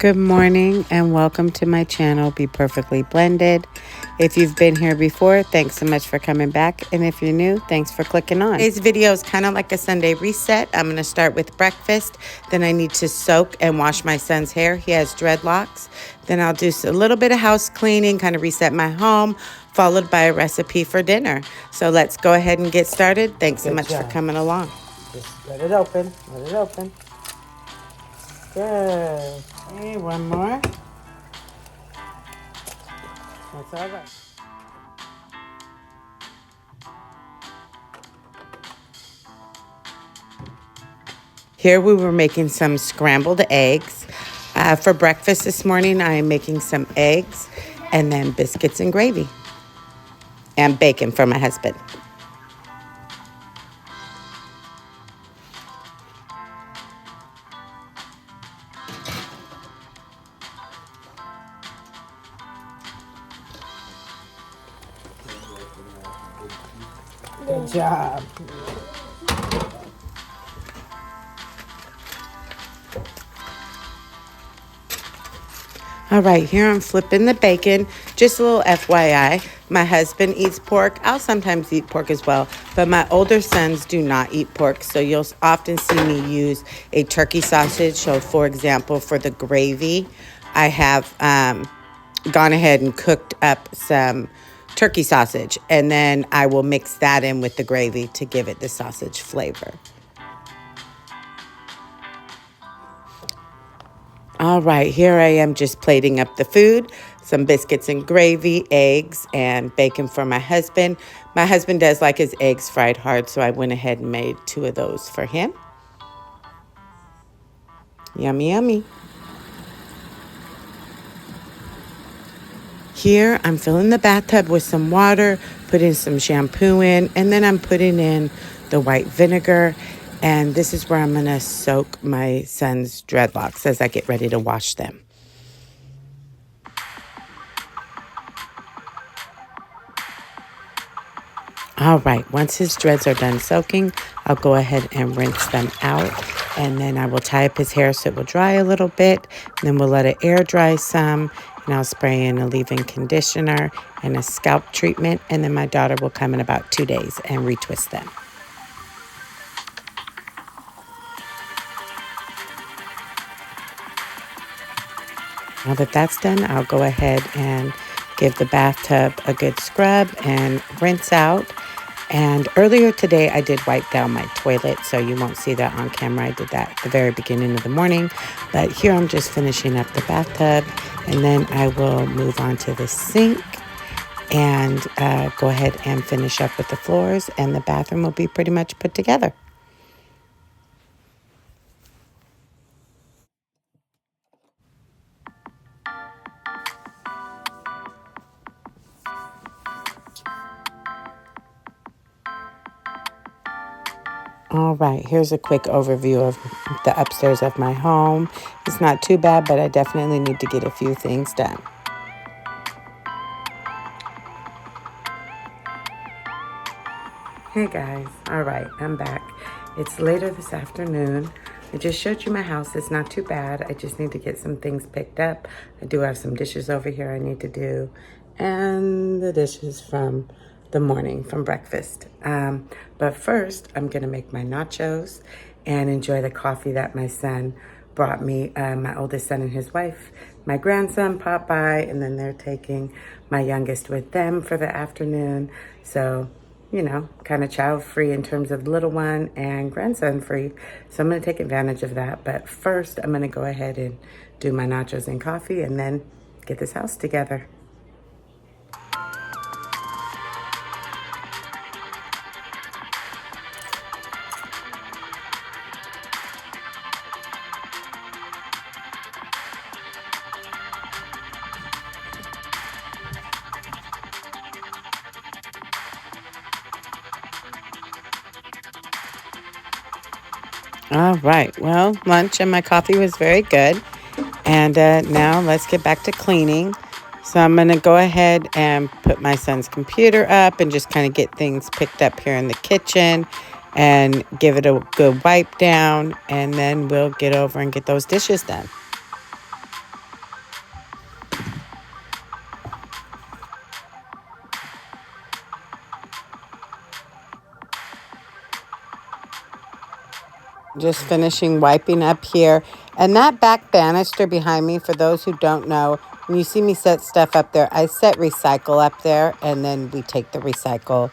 Good morning and welcome to my channel, Be Perfectly Blended. If you've been here before, thanks so much for coming back. And if you're new, thanks for clicking on. Today's video is kind of like a Sunday reset. I'm going to start with breakfast. Then I need to soak and wash my son's hair. He has dreadlocks. Then I'll do a little bit of house cleaning, kind of reset my home, followed by a recipe for dinner. So let's go ahead and get started. Thanks so much for coming along. Just let it open. Let it open. Good. Okay, one more. That's all right. Here we were making some scrambled eggs. For breakfast this morning, I am making some eggs and then biscuits and gravy. And bacon for my husband. Good job. All right, here I'm flipping the bacon. Just a little FYI, my husband eats pork. I'll sometimes eat pork as well, but my older sons do not eat pork, so you'll often see me use a turkey sausage. So, for example, for the gravy, I have gone ahead and cooked up some turkey sausage, and then I will mix that in with the gravy to give it the sausage flavor. All right, here I am just plating up the food, some biscuits and gravy, eggs, and bacon for my husband. My husband does like his eggs fried hard, so I went ahead and made 2 of those for him. Yummy, yummy. Here, I'm filling the bathtub with some water, putting some shampoo in, and then I'm putting in the white vinegar. And this is where I'm going to soak my son's dreadlocks as I get ready to wash them. All right, once his dreads are done soaking, I'll go ahead and rinse them out. And then I will tie up his hair so it will dry a little bit. And then we'll let it air dry some. And I'll spray in a leave-in conditioner and a scalp treatment. And then my daughter will come in about 2 days and retwist them. Now that that's done, I'll go ahead and give the bathtub a good scrub and rinse out. And earlier today, I did wipe down my toilet, so you won't see that on camera. I did that at the very beginning of the morning. But here I'm just finishing up the bathtub, and then I will move on to the sink and go ahead and finish up with the floors, and the bathroom will be pretty much put together. All right, here's a quick overview of the upstairs of my home. It's not too bad, but I definitely need to get a few things done. Hey guys, all right, I'm back. It's later this afternoon. I just showed you my house. It's not too bad. I just need to get some things picked up. I do have some dishes over here I need to do, and the dishes from the morning, from breakfast. But first, I'm gonna make my nachos and enjoy the coffee that my son brought me. My oldest son and his wife, my grandson popped by, and then they're taking my youngest with them for the afternoon. So, you know, kind of child free in terms of little one and grandson free. So I'm gonna take advantage of that. But first, I'm gonna go ahead and do my nachos and coffee and then get this house together. All right, well, lunch and my coffee was very good. And now let's get back to cleaning. So I'm going to go ahead and put my son's computer up and just kind of get things picked up here in the kitchen and give it a good wipe down. And then we'll get over and get those dishes done. just finishing wiping up here. And that back banister behind me, for those who don't know, when you see me set stuff up there, I set recycle up there, and then we take the recycle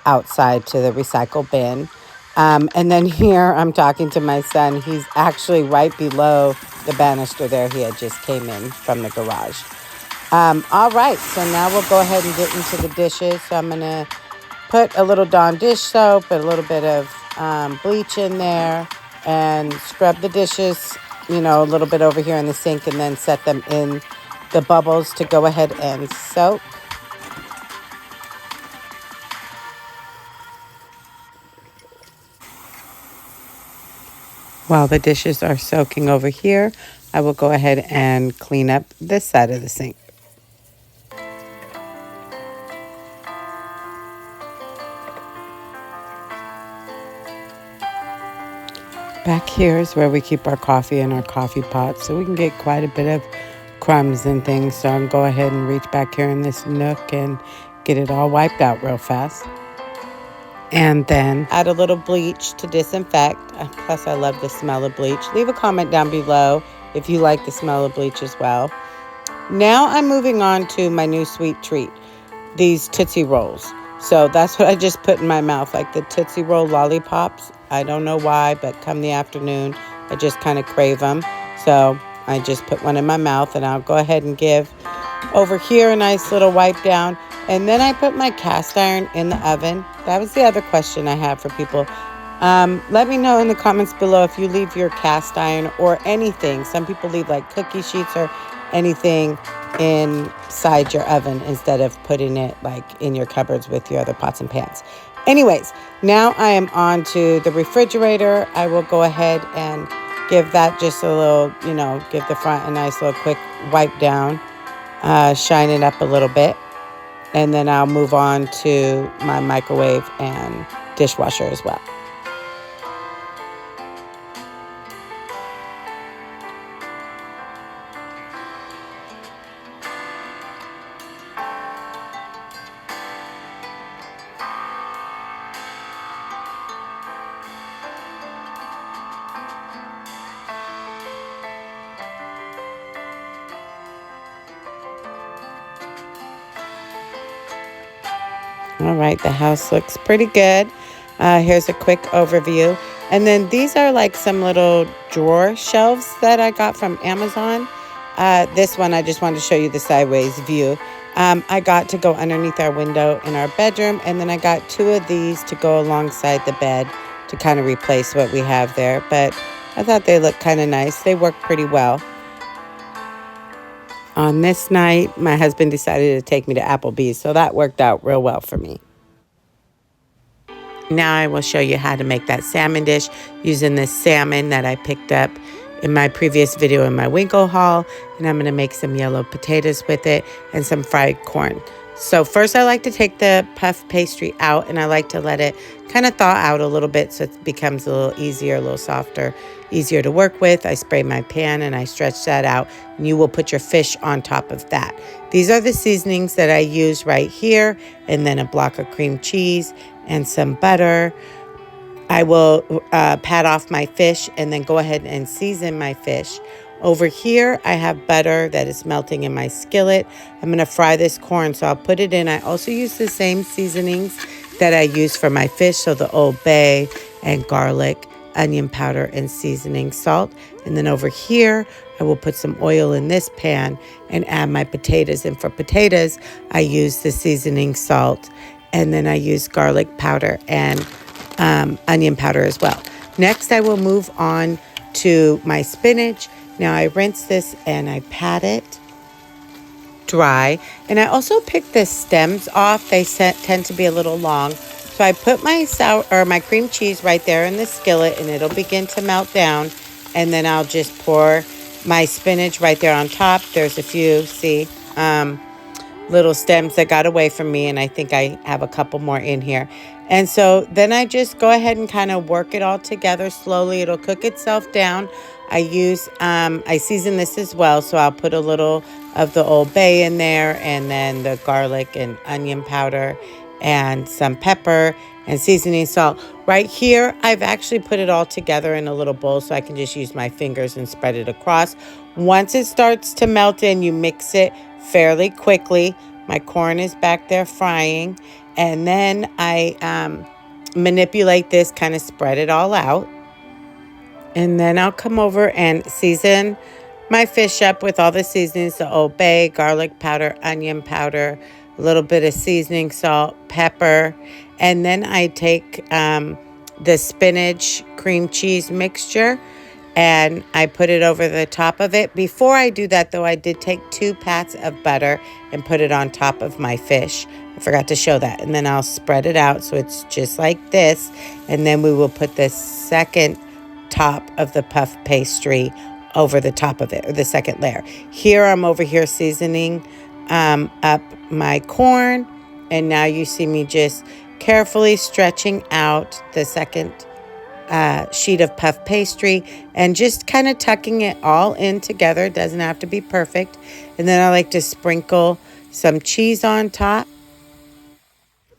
outside to the recycle bin. And then here I'm talking to my son. He's actually right below the banister there. He had just came in from the garage. All right, so now we'll go ahead and get into the dishes. So I'm going to put a little Dawn dish soap, a little bit of bleach in there, and scrub the dishes, you know, a little bit over here in the sink, and then set them in the bubbles to go ahead and soak. While the dishes are soaking over here, I will go ahead and clean up this side of the sink. Back here is where we keep our coffee in our coffee pot, so we can get quite a bit of crumbs and things. So I'll go ahead and reach back here in this nook and get it all wiped out real fast. And then add a little bleach to disinfect. Plus, I love the smell of bleach. Leave a comment down below if you like the smell of bleach as well. Now I'm moving on to my new sweet treat, these Tootsie Rolls. So that's what I just put in my mouth, like the Tootsie Roll lollipops. I don't know why, but come the afternoon, I just kind of crave them. So I just put one in my mouth, and I'll go ahead and give over here a nice little wipe down. And then I put my cast iron in the oven. That was the other question I have for people. Let me know in the comments below if you leave your cast iron or anything. Some people leave like cookie sheets or anything inside your oven instead of putting it like in your cupboards with your other pots and pans. Anyways, now I am on to the refrigerator. I will go ahead and give that just a little, you know, give the front a nice little quick wipe down, shine it up a little bit. And then I'll move on to my microwave and dishwasher as well. All right, the house looks pretty good. Here's a quick overview. And then these are like some little drawer shelves that I got from Amazon. This one, I just wanted to show you the sideways view. I got to go underneath our window in our bedroom, and then I got two of these to go alongside the bed to kind of replace what we have there. But I thought they looked kind of nice. They work pretty well. On this night, my husband decided to take me to Applebee's, so that worked out real well for me. Now I will show you how to make that salmon dish using this salmon that I picked up in my previous video in my Winkle haul. And I'm going to make some yellow potatoes with it and some fried corn. So first I like to take the puff pastry out, and I like to let it kind of thaw out a little bit so it becomes a little easier, a little softer, easier to work with. I spray my pan and I stretch that out, and you will put your fish on top of that. These are the seasonings that I use right here, and then a block of cream cheese and some butter. I will pat off my fish and then go ahead and season my fish. Over here, I have butter that is melting in my skillet. I'm going to fry this corn, so I'll put it in. I also use the same seasonings that I use for my fish, so the Old Bay and garlic, onion powder, and seasoning salt. And then over here, I will put some oil in this pan and add my potatoes. And for potatoes, I use the seasoning salt, and then I use garlic powder and onion powder as well. Next, I will move on to my spinach. Now I rinse this and I pat it dry. And I also pick the stems off. They tend to be a little long. So I put my cream cheese right there in the skillet, and it'll begin to melt down. And then I'll just pour my spinach right there on top. There's a few, see, little stems that got away from me, and I think I have a couple more in here. And so then I just go ahead and kind of work it all together slowly. It'll cook itself down. I season this as well, so I'll put a little of the Old Bay in there, and then the garlic and onion powder and some pepper, and seasoning salt. Right here, I've actually put it all together in a little bowl so I can just use my fingers and spread it across. Once it starts to melt in, you mix it fairly quickly. My corn is back there frying, and then I manipulate this, kind of spread it all out. And then I'll come over and season my fish up with all the seasonings, the Old Bay, garlic powder, onion powder, a little bit of seasoning salt, pepper. And then I take the spinach cream cheese mixture and I put it over the top of it. Before I do that, though, I did take 2 pats of butter and put it on top of my fish. I forgot to show that. And then I'll spread it out so it's just like this. And then we will put the second top of the puff pastry over the top of it, or the second layer. Here I'm over here seasoning up my corn, and now you see me just carefully stretching out the second sheet of puff pastry and just kind of tucking it all in together. It doesn't have to be perfect. And then I like to sprinkle some cheese on top.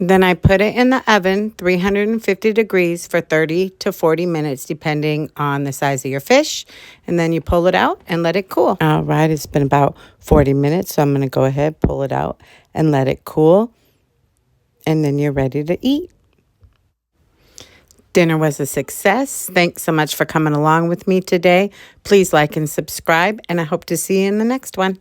Then I put it in the oven, 350 degrees for 30 to 40 minutes, depending on the size of your fish. And then you pull it out and let it cool. All right, it's been about 40 minutes, so I'm going to go ahead, pull it out and let it cool. And then you're ready to eat. Dinner was a success. Thanks so much for coming along with me today. Please like and subscribe, and I hope to see you in the next one.